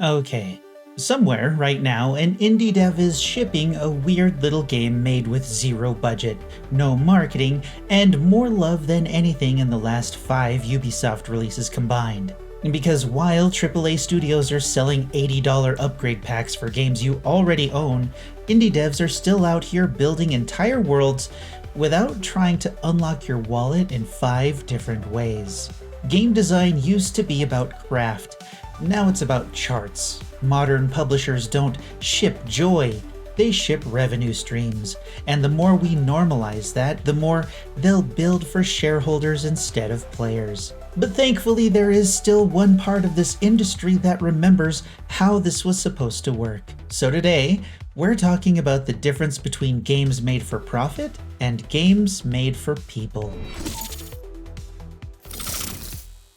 Okay. Somewhere right now, an indie dev is shipping a weird little game made with zero budget, no marketing, and more love than anything in the last 5 Ubisoft releases combined. And because while AAA studios are selling $80 upgrade packs for games you already own, indie devs are still out here building entire worlds without trying to unlock your wallet in 5 different ways. Game design used to be about craft. Now it's about charts. Modern publishers don't ship joy, they ship revenue streams. And the more we normalize that, the more they'll build for shareholders instead of players. But thankfully, there is still one part of this industry that remembers how this was supposed to work. So today, we're talking about the difference between games made for profit and games made for people.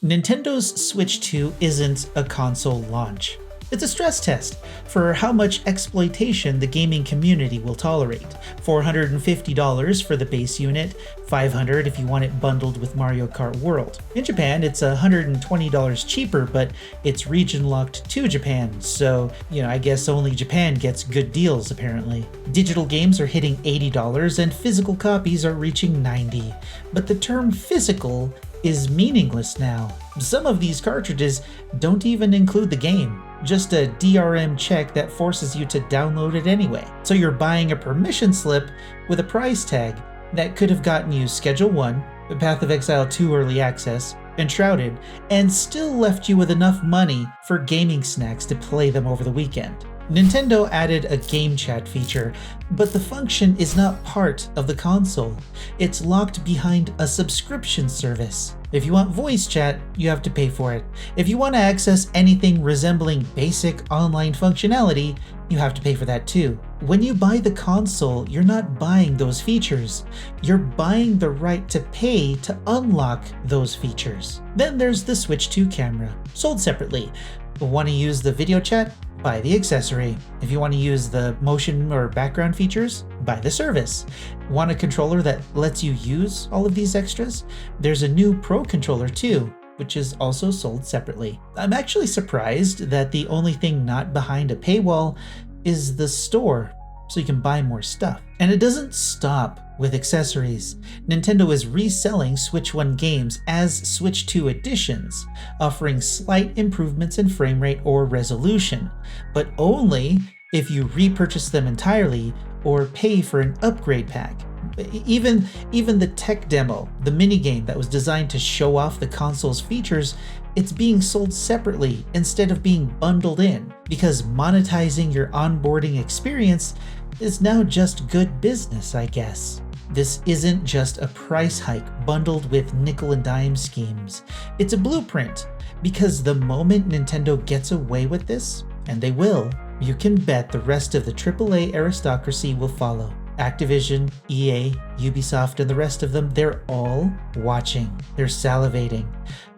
Nintendo's Switch 2 isn't a console launch. It's a stress test for how much exploitation the gaming community will tolerate. $450 for the base unit, $500 if you want it bundled with Mario Kart World. In Japan, it's $120 cheaper, but it's region locked to Japan, so, I guess only Japan gets good deals apparently. Digital games are hitting $80 and physical copies are reaching $90. But the term physical is meaningless now. Some of these cartridges don't even include the game, just a DRM check that forces you to download it anyway. So you're buying a permission slip with a price tag that could have gotten you Schedule 1, Path of Exile 2 Early Access, Enshrouded, and still left you with enough money for gaming snacks to play them over the weekend. Nintendo added a game chat feature, but the function is not part of the console. It's locked behind a subscription service. If you want voice chat, you have to pay for it. If you want to access anything resembling basic online functionality, you have to pay for that too. When you buy the console, you're not buying those features. You're buying the right to pay to unlock those features. Then there's the Switch 2 camera, sold separately. Want to use the video chat? Buy the accessory. If you want to use the motion or background features, buy the service. Want a controller that lets you use all of these extras? There's a new Pro controller too, which is also sold separately. I'm actually surprised that the only thing not behind a paywall is the store, so you can buy more stuff. And it doesn't stop with accessories. Nintendo is reselling Switch 1 games as Switch 2 editions, offering slight improvements in frame rate or resolution, but only if you repurchase them entirely or pay for an upgrade pack. Even the tech demo, the minigame that was designed to show off the console's features, it's being sold separately instead of being bundled in, because monetizing your onboarding experience is now just good business, I guess. This isn't just a price hike bundled with nickel and dime schemes. It's a blueprint, because the moment Nintendo gets away with this, and they will, you can bet the rest of the AAA aristocracy will follow. Activision, EA, Ubisoft, and the rest of them, they're all watching. They're salivating.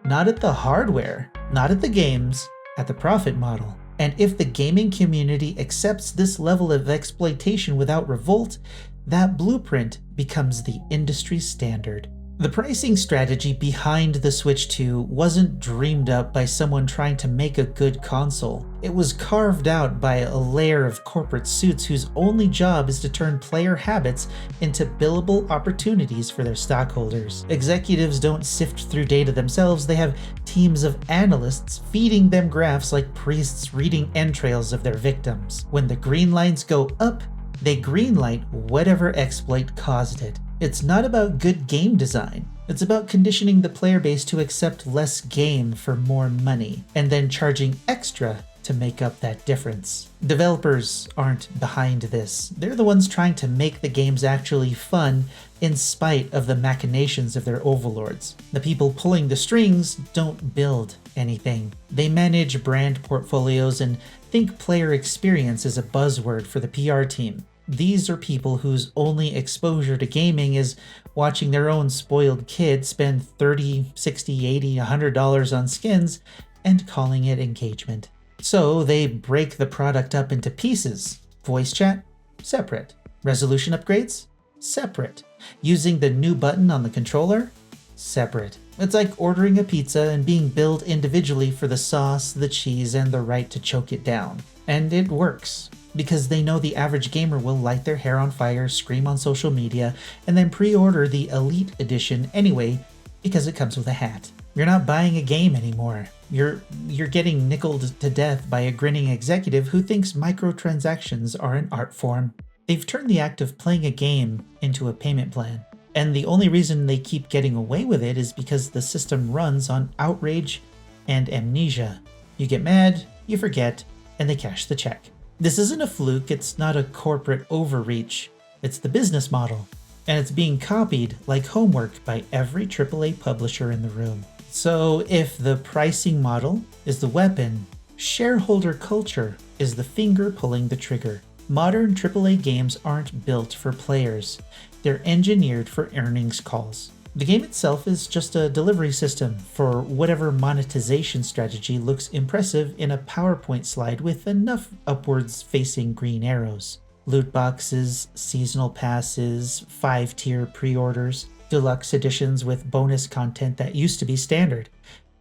Not at the hardware, not at the games, at the profit model. And if the gaming community accepts this level of exploitation without revolt, that blueprint becomes the industry standard. The pricing strategy behind the Switch 2 wasn't dreamed up by someone trying to make a good console. It was carved out by a layer of corporate suits whose only job is to turn player habits into billable opportunities for their stockholders. Executives don't sift through data themselves, they have teams of analysts feeding them graphs like priests reading entrails of their victims. When the green lines go up, they greenlight whatever exploit caused it. It's not about good game design. It's about conditioning the player base to accept less game for more money, and then charging extra to make up that difference. Developers aren't behind this. They're the ones trying to make the games actually fun in spite of the machinations of their overlords. The people pulling the strings don't build anything. They manage brand portfolios and think player experience is a buzzword for the PR team. These are people whose only exposure to gaming is watching their own spoiled kid spend $30, $60, $80, $100 on skins and calling it engagement. So they break the product up into pieces. Voice chat? Separate. Resolution upgrades? Separate. Using the new button on the controller? separate. It's like ordering a pizza and being billed individually for the sauce, the cheese, and the right to choke it down. And it works, because they know the average gamer will light their hair on fire, scream on social media, and then pre-order the Elite Edition anyway because it comes with a hat. You're not buying a game anymore. You're getting nickeled to death by a grinning executive who thinks microtransactions are an art form. They've turned the act of playing a game into a payment plan. And the only reason they keep getting away with it is because the system runs on outrage and amnesia. You get mad, you forget, and they cash the check. This isn't a fluke, it's not a corporate overreach. It's the business model. And it's being copied like homework by every AAA publisher in the room. So if the pricing model is the weapon, shareholder culture is the finger pulling the trigger. Modern AAA games aren't built for players. They're engineered for earnings calls. The game itself is just a delivery system for whatever monetization strategy looks impressive in a PowerPoint slide with enough upwards-facing green arrows. Loot boxes, seasonal passes, 5-tier pre-orders, deluxe editions with bonus content that used to be standard.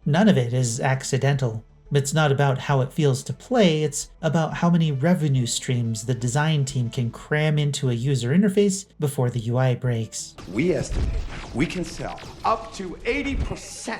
None of it is accidental. It's not about how it feels to play, it's about how many revenue streams the design team can cram into a user interface before the UI breaks. We estimate we can sell up to 80%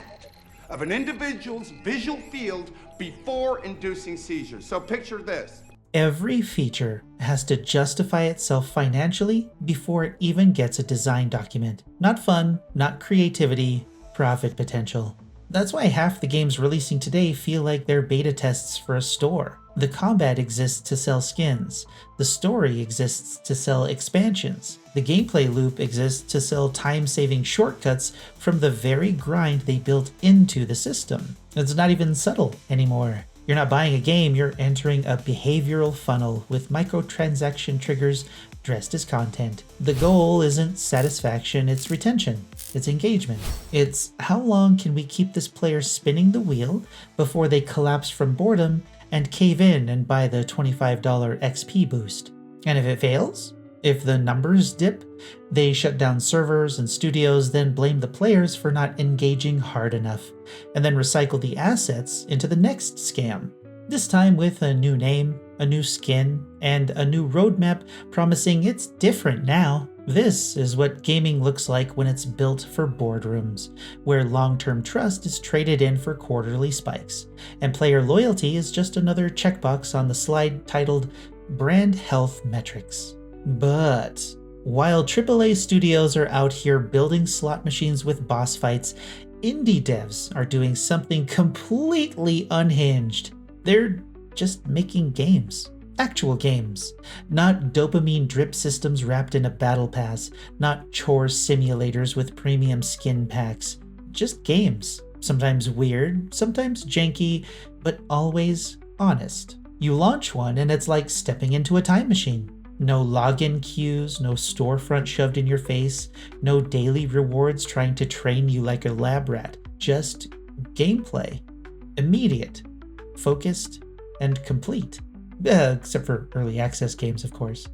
of an individual's visual field before inducing seizures. So picture this. Every feature has to justify itself financially before it even gets a design document. Not fun, not creativity, profit potential. That's why half the games releasing today feel like they're beta tests for a store. The combat exists to sell skins. The story exists to sell expansions. The gameplay loop exists to sell time-saving shortcuts from the very grind they built into the system. It's not even subtle anymore. You're not buying a game, you're entering a behavioral funnel with microtransaction triggers dressed as content. The goal isn't satisfaction, it's retention. It's engagement. It's how long can we keep this player spinning the wheel before they collapse from boredom and cave in and buy the $25 XP boost. And if it fails, if the numbers dip, they shut down servers and studios, then blame the players for not engaging hard enough, and then recycle the assets into the next scam. This time with a new name, a new skin, and a new roadmap promising it's different now. This is what gaming looks like when it's built for boardrooms, where long-term trust is traded in for quarterly spikes, and player loyalty is just another checkbox on the slide titled Brand Health Metrics. But while AAA studios are out here building slot machines with boss fights, indie devs are doing something completely unhinged. They're just making games. Actual games. Not dopamine drip systems wrapped in a battle pass. Not chore simulators with premium skin packs. Just games. Sometimes weird, sometimes janky, but always honest. You launch one and it's like stepping into a time machine. No login queues, no storefront shoved in your face, no daily rewards trying to train you like a lab rat. Just gameplay. Immediate. Focused and complete. Except for early access games, of course.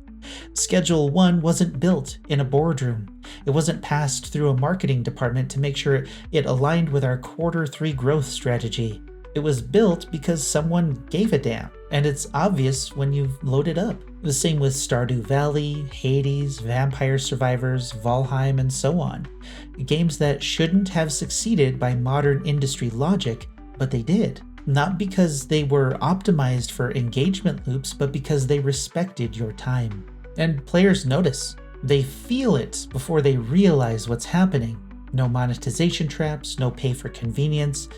Schedule 1 wasn't built in a boardroom. It wasn't passed through a marketing department to make sure it aligned with our Q3 growth strategy. It was built because someone gave a damn, and it's obvious when you load it up. The same with Stardew Valley, Hades, Vampire Survivors, Valheim, and so on. Games that shouldn't have succeeded by modern industry logic, but they did. Not because they were optimized for engagement loops, but because they respected your time. And players notice. They feel it before they realize what's happening. No monetization traps, no pay for convenience,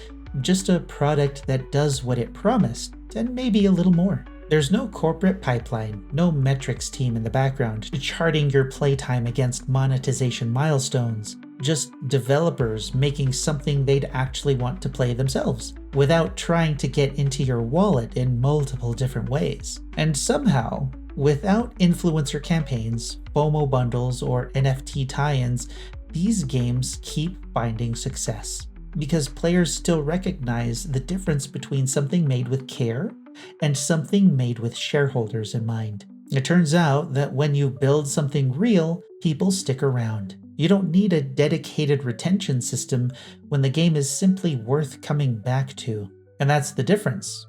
just a product that does what it promised, and maybe a little more. There's no corporate pipeline, no metrics team in the background charting your playtime against monetization milestones. Just developers making something they'd actually want to play themselves, without trying to get into your wallet in multiple different ways. And somehow, without influencer campaigns, FOMO bundles, or NFT tie-ins, these games keep finding success. Because players still recognize the difference between something made with care and something made with shareholders in mind. It turns out that when you build something real, people stick around. You don't need a dedicated retention system when the game is simply worth coming back to. And that's the difference.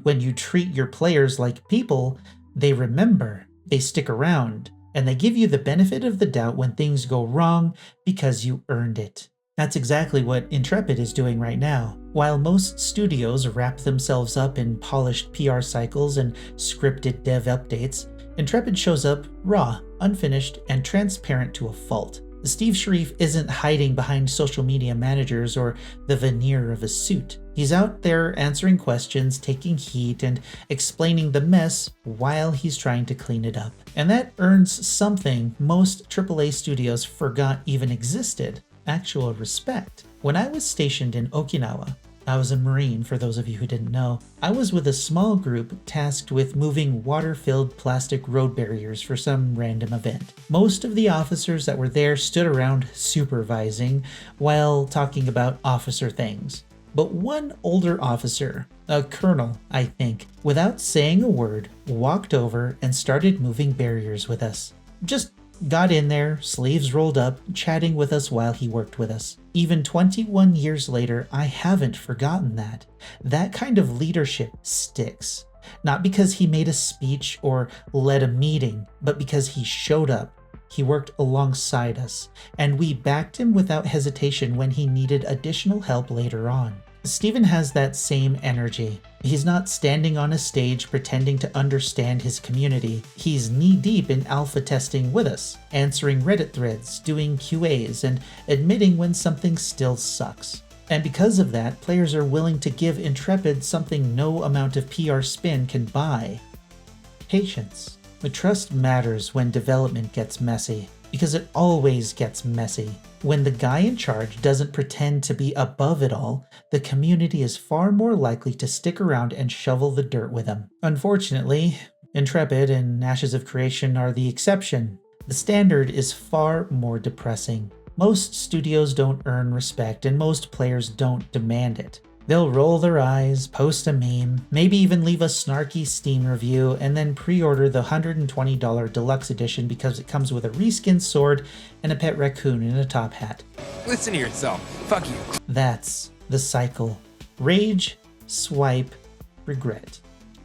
When you treat your players like people, they remember, they stick around, and they give you the benefit of the doubt when things go wrong because you earned it. That's exactly what Intrepid is doing right now. While most studios wrap themselves up in polished PR cycles and scripted dev updates, Intrepid shows up raw, unfinished, and transparent to a fault. Steve Sharif isn't hiding behind social media managers or the veneer of a suit. He's out there answering questions, taking heat, and explaining the mess while he's trying to clean it up. And that earns something most AAA studios forgot even existed: actual respect. When I was stationed in Okinawa, I was a Marine, for those of you who didn't know. I was with a small group tasked with moving water-filled plastic road barriers for some random event. Most of the officers that were there stood around supervising while talking about officer things. But one older officer, a colonel, I think, without saying a word, walked over and started moving barriers with us. Just got in there, sleeves rolled up, chatting with us while he worked with us. Even 21 years later, I haven't forgotten that. That kind of leadership sticks. Not because he made a speech or led a meeting, but because he showed up. He worked alongside us, and we backed him without hesitation when he needed additional help later on. Steven has that same energy. He's not standing on a stage pretending to understand his community. He's knee-deep in alpha testing with us, answering Reddit threads, doing QAs, and admitting when something still sucks. And because of that, players are willing to give Intrepid something no amount of PR spin can buy: patience. The trust matters when development gets messy, because it always gets messy. When the guy in charge doesn't pretend to be above it all, the community is far more likely to stick around and shovel the dirt with him. Unfortunately, Intrepid and Ashes of Creation are the exception. The standard is far more depressing. Most studios don't earn respect, and most players don't demand it. They'll roll their eyes, post a meme, maybe even leave a snarky Steam review, and then pre-order the $120 deluxe edition because it comes with a reskinned sword and a pet raccoon in a top hat. Listen to yourself. Fuck you. That's the cycle. Rage, swipe, regret.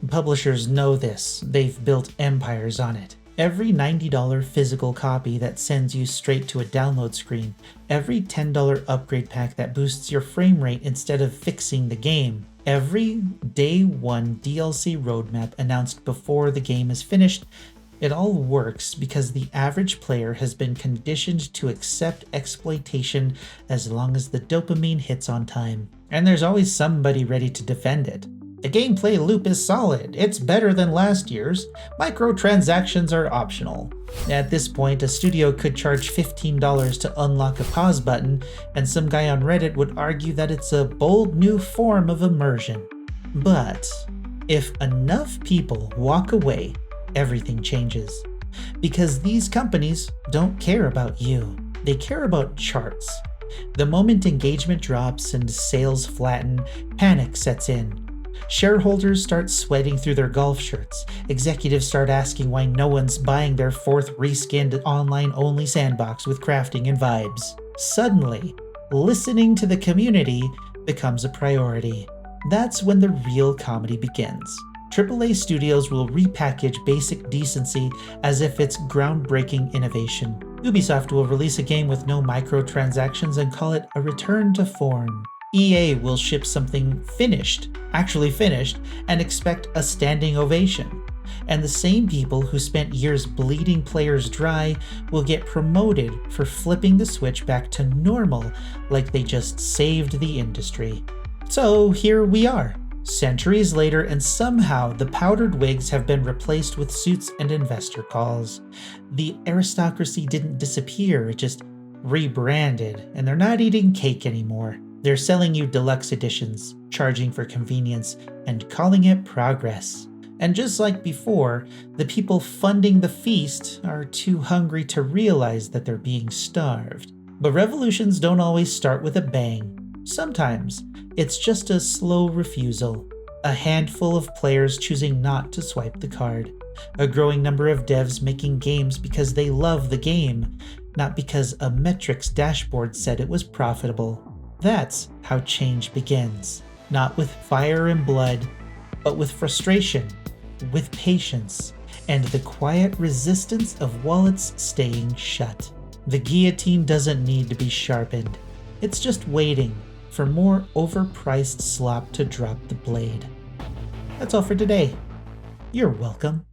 Publishers know this. They've built empires on it. Every $90 physical copy that sends you straight to a download screen, every $10 upgrade pack that boosts your frame rate instead of fixing the game, every day one DLC roadmap announced before the game is finished, it all works because the average player has been conditioned to accept exploitation as long as the dopamine hits on time. And there's always somebody ready to defend it. The gameplay loop is solid. It's better than last year's. Microtransactions are optional. At this point, a studio could charge $15 to unlock a pause button, and some guy on Reddit would argue that it's a bold new form of immersion. But if enough people walk away, everything changes. Because these companies don't care about you. They care about charts. The moment engagement drops and sales flatten, panic sets in. Shareholders start sweating through their golf shirts. Executives start asking why no one's buying their fourth reskinned online-only sandbox with crafting and vibes. Suddenly, listening to the community becomes a priority. That's when the real comedy begins. AAA studios will repackage basic decency as if it's groundbreaking innovation. Ubisoft will release a game with no microtransactions and call it a return to form. EA will ship something actually finished, and expect a standing ovation. And the same people who spent years bleeding players dry will get promoted for flipping the switch back to normal, like they just saved the industry. So here we are, centuries later, and somehow the powdered wigs have been replaced with suits and investor calls. The aristocracy didn't disappear, it just rebranded, and they're not eating cake anymore. They're selling you deluxe editions, charging for convenience, and calling it progress. And just like before, the people funding the feast are too hungry to realize that they're being starved. But revolutions don't always start with a bang. Sometimes it's just a slow refusal, a handful of players choosing not to swipe the card, a growing number of devs making games because they love the game, not because a metrics dashboard said it was profitable. That's how change begins. Not with fire and blood, but with frustration, with patience, and the quiet resistance of wallets staying shut. The guillotine doesn't need to be sharpened. It's just waiting for more overpriced slop to drop the blade. That's all for today. You're welcome.